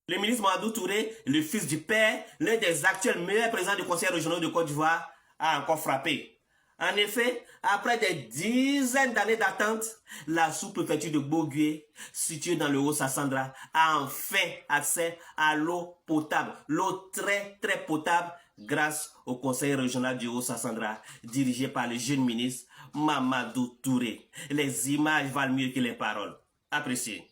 Le ministre Mamadou Touré, le fils du père, l'un des actuels meilleurs présidents du Conseil régional de Côte d'Ivoire, a encore frappé. En effet, après des dizaines d'années d'attente, la sous-préfecture de Bogué, située dans le Haut-Sassandra, a enfin accès à l'eau potable, l'eau très potable, grâce au Conseil régional du Haut-Sassandra, dirigé par le jeune ministre Mamadou Touré. Les images valent mieux que les paroles. Appréciez.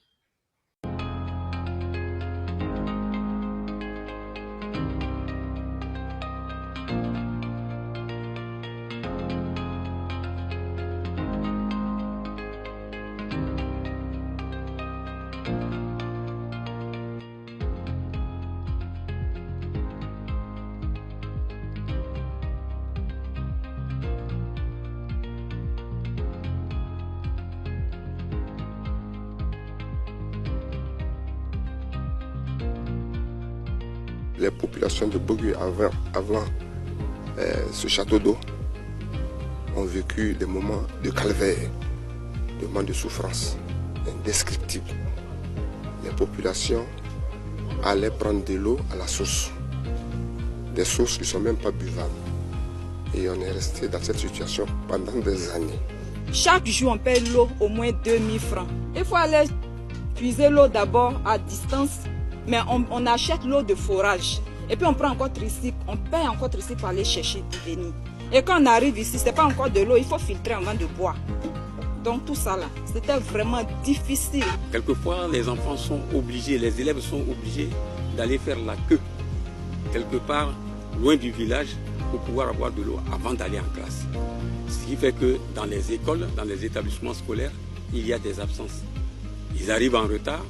Les populations de Bogué avant ce château d'eau ont vécu des moments de calvaire, des moments de souffrance indescriptibles. Les populations allaient prendre de l'eau à la source, des sources qui ne sont même pas buvables. Et on est resté dans cette situation pendant des années. Chaque jour, on paye l'eau au moins 2000 francs. Il faut aller puiser l'eau d'abord à distance, mais on achète l'eau de forage. Et puis on prend encore tricycle, on paye encore tricycle pour aller chercher du venir. Et quand on arrive ici, ce n'est pas encore de l'eau, il faut filtrer avant de boire. Donc tout ça là, c'était vraiment difficile. Quelquefois, les enfants sont obligés, les élèves sont obligés d'aller faire la queue, quelque part loin du village, pour pouvoir avoir de l'eau avant d'aller en classe. Ce qui fait que dans les écoles, dans les établissements scolaires, il y a des absences. Ils arrivent en retard.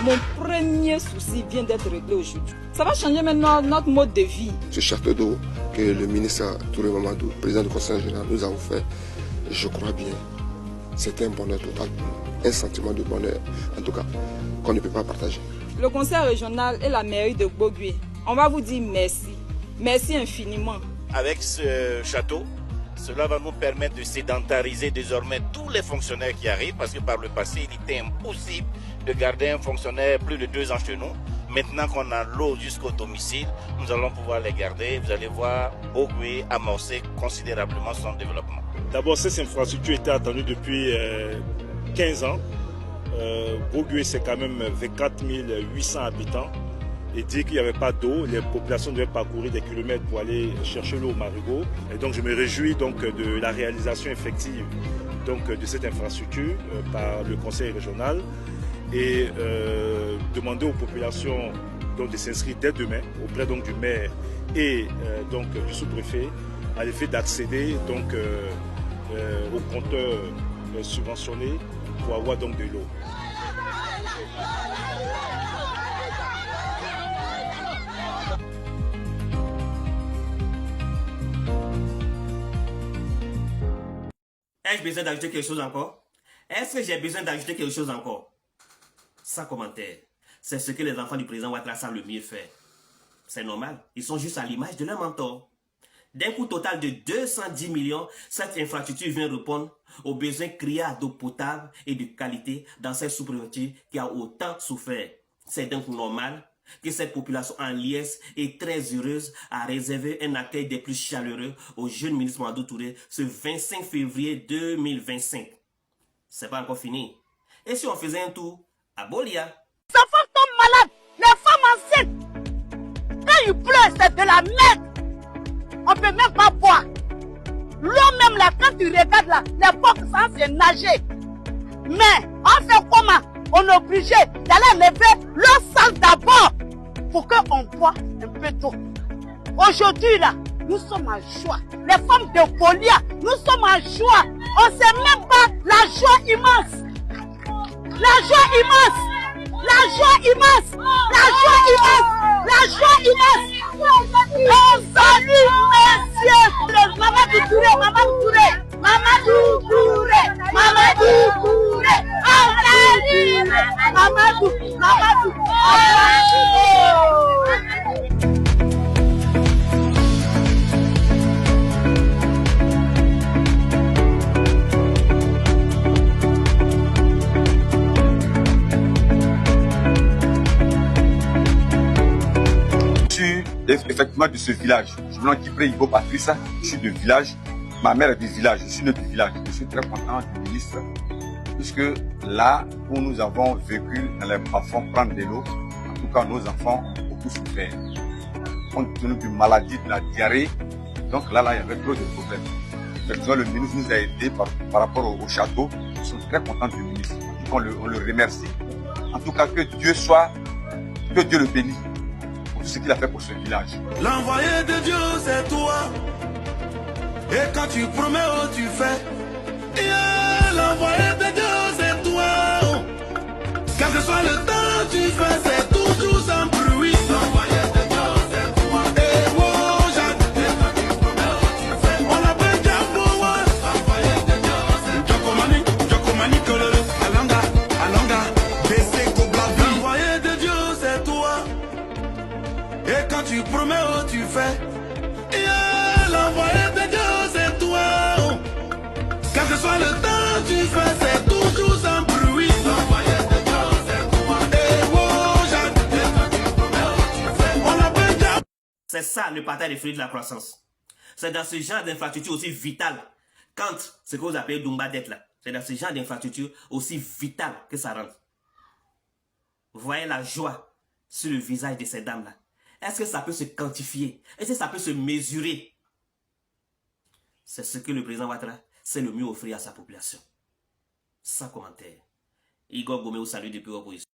Mon premier souci vient d'être réglé aujourd'hui. Ça va changer maintenant notre mode de vie. Ce château d'eau que le ministre Touré Mamadou, président du Conseil régional, nous a offert, je crois bien, c'était un bonheur total, un sentiment de bonheur, en tout cas, qu'on ne peut pas partager. Le Conseil régional et la mairie de Bogué, on va vous dire merci. Merci infiniment. Avec ce château, cela va nous permettre de sédentariser désormais tous les fonctionnaires qui arrivent, parce que par le passé, il était impossible de garder un fonctionnaire plus de 2 ans chez nous. Maintenant qu'on a l'eau jusqu'au domicile, nous allons pouvoir les garder. Vous allez voir Bogué amorcer considérablement son développement. D'abord, cette infrastructure était attendue depuis 15 ans. Bogué, c'est quand même 24 800 habitants. Et dire qu'il n'y avait pas d'eau, les populations devaient parcourir des kilomètres pour aller chercher l'eau au marigot. Et donc je me réjouis donc de la réalisation effective donc, de cette infrastructure par le conseil régional et demander aux populations donc, de s'inscrire dès demain auprès donc, du maire et donc, du sous-préfet à l'effet d'accéder donc aux compteurs subventionnés pour avoir donc de l'eau. Ai-je besoin d'ajouter quelque chose encore? Est-ce que j'ai besoin d'ajouter quelque chose encore? Sans commentaire. C'est ce que les enfants du président Ouattara savent le mieux faire. C'est normal. Ils sont juste à l'image de leur mentor. D'un coût total de 210 millions, cette infrastructure vient répondre aux besoins criards d'eau potable et de qualité dans cette sous-préfecture qui a autant souffert. C'est donc normal que cette population en liesse est très heureuse à réserver un accueil des plus chaleureux au jeune ministre Mamadou Touré ce 25 février 2025. C'est pas encore fini. Et si on faisait un tour à Bolia? Les enfants tombent malades, les femmes enceintes. Quand ils pleurent, c'est de la merde. On ne peut même pas boire. L'eau même là, quand tu regardes là, les porcs, ça c'est nager. Mais on fait comment? On est obligé d'aller lever l'eau sale d'abord pour qu'on boive un peu d'eau. Aujourd'hui là, nous sommes en joie. Les femmes de Bolia, nous sommes en joie. On ne sait même pas la joie immense. La joie immense. La joie immense. La joie immense. La joie immense. On salue, messieurs. Maman Touré, Maman Touré. ce village. Je me nomme Ibo Patrice, je suis de village. Ma mère est du village, je suis né du village. Je suis très content du ministre, puisque là où nous avons vécu dans les bas-fonds prendre de l'eau, en tout cas nos enfants ont beaucoup souffert. Compte tenu d'une maladie, de la diarrhée, donc là, il y avait trop de problèmes. Effectivement, le ministre nous a aidés par rapport au château. Nous sommes très contents du ministre. On le remercie. En tout cas, que Dieu le bénisse pour tout ce qu'il a fait pour ce village. L'envoyé de Dieu, c'est toi. Et quand tu promets, oh, tu fais. Yeah, l'envoyé de Dieu, c'est toi. Quel que soit le temps, tu fais, c'est toujours sans bruit. L'envoyé de Dieu, c'est toi. Et oh, Jacques. Et quand tu promets, oh, tu fais. On l'appelle Diabo. L'envoyé de Dieu, c'est toi. Jocomani, Kololo, Alanga, BC, Kobla. L'envoyé de Dieu, c'est toi. Et quand tu promets, oh, tu fais. Yeah, l'envoyé de Dieu, c'est toi. Quel que soit le temps, tu fais, c'est toujours sans bruit. L'envoyé de Dieu, c'est toi. Et oh, Jacques. Et quand tu promets, oh, tu fais. On l'appelle Diable. C'est ça le partage des fruits de la croissance. C'est dans ce genre d'infrastructure aussi vitale, quand ce que vous appelez Dumba d'être là, c'est dans ce genre d'infrastructure aussi vitale que ça rentre. Vous voyez la joie sur le visage de ces dames-là. Est-ce que ça peut se quantifier? Est-ce que ça peut se mesurer? C'est ce que le président Ouattara sait le mieux offrir à sa population. Sans commentaire. Igor Gomé vous salue depuis l'opposition.